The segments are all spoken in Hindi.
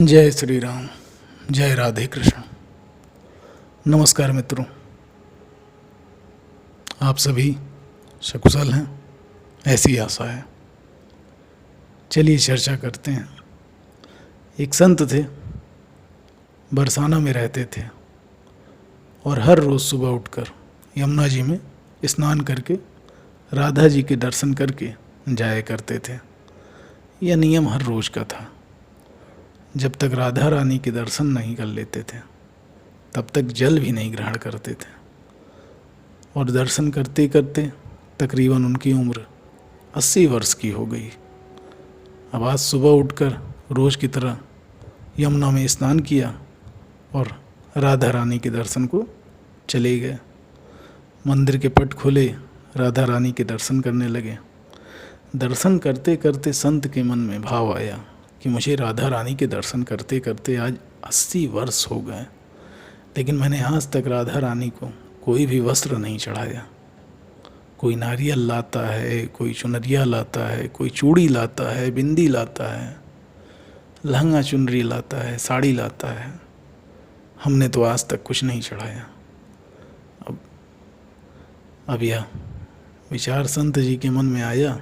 जय श्री राम, जय राधे कृष्ण। नमस्कार मित्रों, आप सभी सकुशल हैं, ऐसी आशा है। चलिए चर्चा करते हैं। एक संत थे, बरसाना में रहते थे और हर रोज़ सुबह उठकर यमुना जी में स्नान करके राधा जी के दर्शन करके जाया करते थे। यह नियम हर रोज़ का था। जब तक राधा रानी के दर्शन नहीं कर लेते थे तब तक जल भी नहीं ग्रहण करते थे। और दर्शन करते करते तकरीबन उनकी उम्र 80 वर्ष की हो गई। अब आज सुबह उठकर रोज़ की तरह यमुना में स्नान किया और राधा रानी के दर्शन को चले गए। मंदिर के पट खोले, राधा रानी के दर्शन करने लगे। दर्शन करते करते संत के मन में भाव आया कि मुझे राधा रानी के दर्शन करते करते आज 80 वर्ष हो गए, लेकिन मैंने आज तक राधा रानी को कोई भी वस्त्र नहीं चढ़ाया। कोई नारियल लाता है, कोई चुनरिया लाता है, कोई चूड़ी लाता है, बिंदी लाता है, लहंगा चुनरी लाता है, साड़ी लाता है। हमने तो आज तक कुछ नहीं चढ़ाया। अब यह विचार संत जी के मन में आया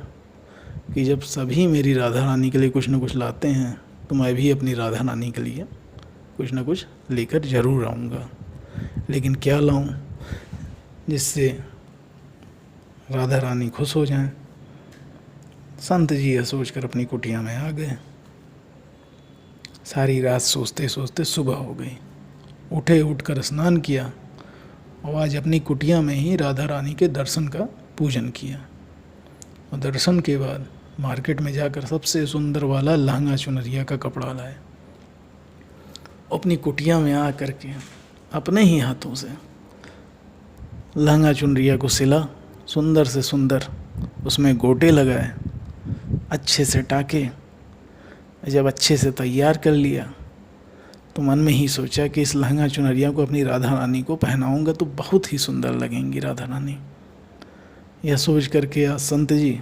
कि जब सभी मेरी राधा रानी के लिए कुछ न कुछ लाते हैं तो मैं भी अपनी राधा रानी के लिए कुछ न कुछ लेकर ज़रूर आऊँगा। लेकिन क्या लाऊं जिससे राधा रानी खुश हो जाएं। संत जी यह सोचकर अपनी कुटिया में आ गए। सारी रात सोचते सोचते सुबह हो गई। उठकर स्नान किया और आज अपनी कुटिया में ही राधा रानी के दर्शन का पूजन किया। और दर्शन के बाद मार्केट में जाकर सबसे सुंदर वाला लहंगा चुनरिया का कपड़ा लाए। अपनी कुटिया में आ करके अपने ही हाथों से लहंगा चुनरिया को सिला, सुंदर से सुंदर उसमें गोटे लगाए, अच्छे से टाके। जब अच्छे से तैयार कर लिया तो मन में ही सोचा कि इस लहंगा चुनरिया को अपनी राधा रानी को पहनाऊंगा तो बहुत ही सुंदर लगेंगी राधा रानी। यह सोच करके आज संत जी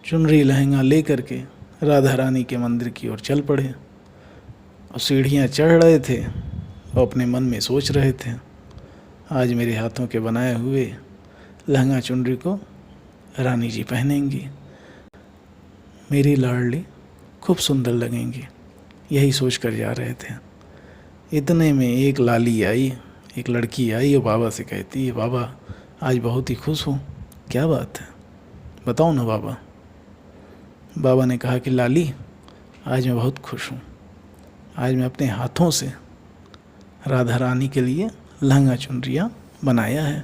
चुनरी लहंगा ले करके राधा रानी के मंदिर की ओर चल पड़े। और सीढ़ियाँ चढ़ रहे थे और अपने मन में सोच रहे थे, आज मेरे हाथों के बनाए हुए लहंगा चुनरी को रानी जी पहनेंगी, मेरी लाडली खूब सुंदर लगेंगी। यही सोच कर जा रहे थे। इतने में एक लाली आई, एक लड़की आई और बाबा से कहती है, बाबा आज बहुत ही खुश हूँ। क्या बात है, बताओ ना बाबा। बाबा ने कहा कि लाली, आज मैं बहुत खुश हूँ। आज मैं अपने हाथों से राधा रानी के लिए लहंगा चुनरिया बनाया है।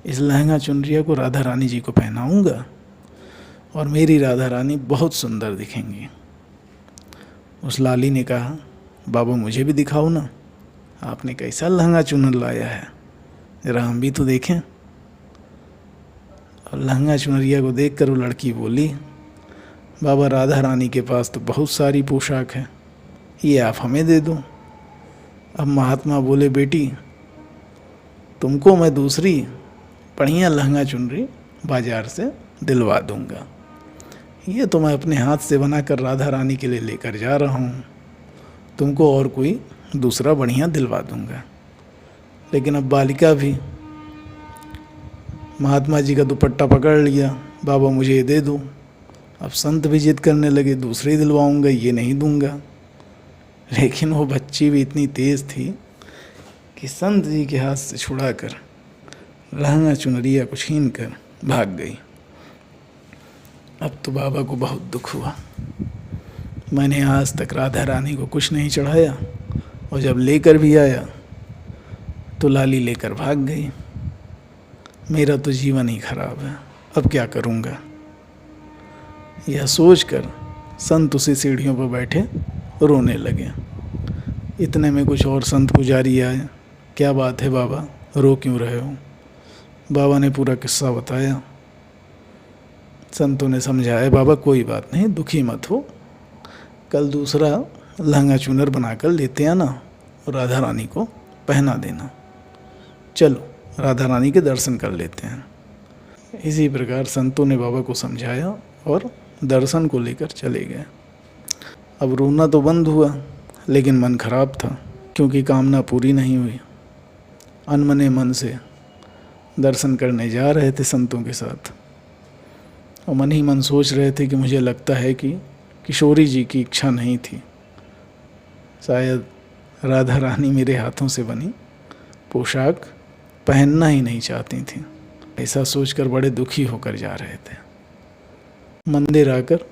इस लहंगा चुनरिया को राधा रानी जी को पहनाऊंगा और मेरी राधा रानी बहुत सुंदर दिखेंगी। उस लाली ने कहा, बाबा मुझे भी दिखाओ ना, आपने कैसा लहंगा चुनर लाया है, जरा हम भी तो देखें। और लहंगा चुनरिया को देखकर वो लड़की बोली, बाबा राधा रानी के पास तो बहुत सारी पोशाक है, ये आप हमें दे दो। अब महात्मा बोले, बेटी तुमको मैं दूसरी बढ़िया लहंगा चुनरी बाजार से दिलवा दूंगा। ये तो मैं अपने हाथ से बनाकर राधा रानी के लिए लेकर जा रहा हूँ, तुमको और कोई दूसरा बढ़िया दिलवा दूंगा। लेकिन अब बालिका भी महात्मा जी का दुपट्टा पकड़ लिया, बाबा मुझे ये दे दो। अब संत भी जिद करने लगे, दूसरे दिलवाऊंगा, ये नहीं दूंगा। लेकिन वो बच्ची भी इतनी तेज़ थी कि संत जी के हाथ से छुड़ाकर लहंगा चुनरिया को छीन कर भाग गई। अब तो बाबा को बहुत दुख हुआ, मैंने आज तक राधा रानी को कुछ नहीं चढ़ाया और जब लेकर भी आया तो लाली लेकर भाग गई। मेरा तो जीवन ही खराब है, अब क्या करूँगा। यह सोचकर संत उसी सीढ़ियों पर बैठे रोने लगे। इतने में कुछ और संत पुजारी आए। क्या बात है बाबा, रो क्यों रहे हो। बाबा ने पूरा किस्सा बताया। संतों ने समझाया, बाबा कोई बात नहीं, दुखी मत हो, कल दूसरा लहंगा चुनर बनाकर लेते आना और राधा रानी को पहना देना। चलो राधा रानी के दर्शन कर लेते हैं। इसी प्रकार संतों ने बाबा को समझाया और दर्शन को लेकर चले गए। अब रोना तो बंद हुआ, लेकिन मन खराब था, क्योंकि कामना पूरी नहीं हुई। अनमने मन से दर्शन करने जा रहे थे संतों के साथ, और मन ही मन सोच रहे थे कि मुझे लगता है कि किशोरी जी की इच्छा नहीं थी, शायद राधा रानी मेरे हाथों से बनी पोशाक पहनना ही नहीं चाहती थी। ऐसा सोचकर बड़े दुखी होकर जा रहे थे। मंदिर आकर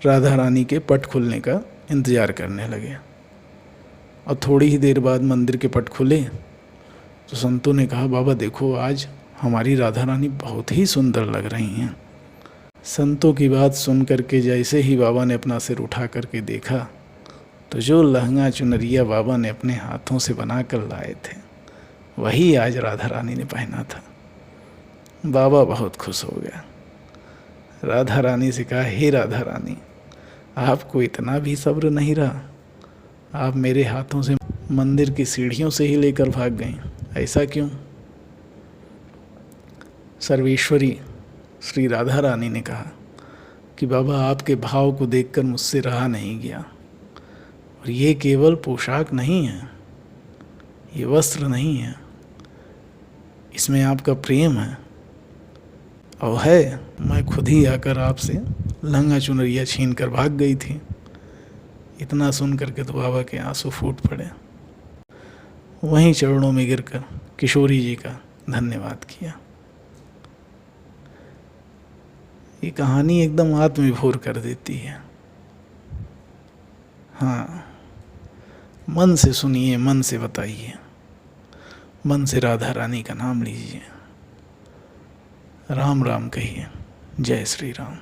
राधा रानी के पट खुलने का इंतज़ार करने लगे, और थोड़ी ही देर बाद मंदिर के पट खुले तो संतों ने कहा, बाबा देखो आज हमारी राधा रानी बहुत ही सुंदर लग रही हैं। संतों की बात सुन करके जैसे ही बाबा ने अपना सिर उठा करके देखा तो जो लहंगा चुनरिया बाबा ने अपने हाथों से बना कर लाए थे वही आज राधा रानी ने पहना था। बाबा बहुत खुश हो गया। राधा रानी से कहा, हे राधा रानी, आपको इतना भी सब्र नहीं रहा, आप मेरे हाथों से मंदिर की सीढ़ियों से ही लेकर भाग गईं, ऐसा क्यों? सर्वेश्वरी श्री राधा रानी ने कहा कि बाबा आपके भाव को देखकर मुझसे रहा नहीं गया, और ये केवल पोशाक नहीं है, ये वस्त्र नहीं है, इसमें आपका प्रेम है। और है, मैं खुद ही आकर आपसे लहंगा चुनरिया छीन कर भाग गई थी। इतना सुन करके तो बाबा के आंसू फूट पड़े। वहीं चरणों में गिरकर किशोरी जी का धन्यवाद किया। ये कहानी एकदम आत्मविभोर कर देती है। हाँ, मन से सुनिए, मन से बताइए, मन से राधा रानी का नाम लीजिए, राम राम कहिए। जय श्री राम।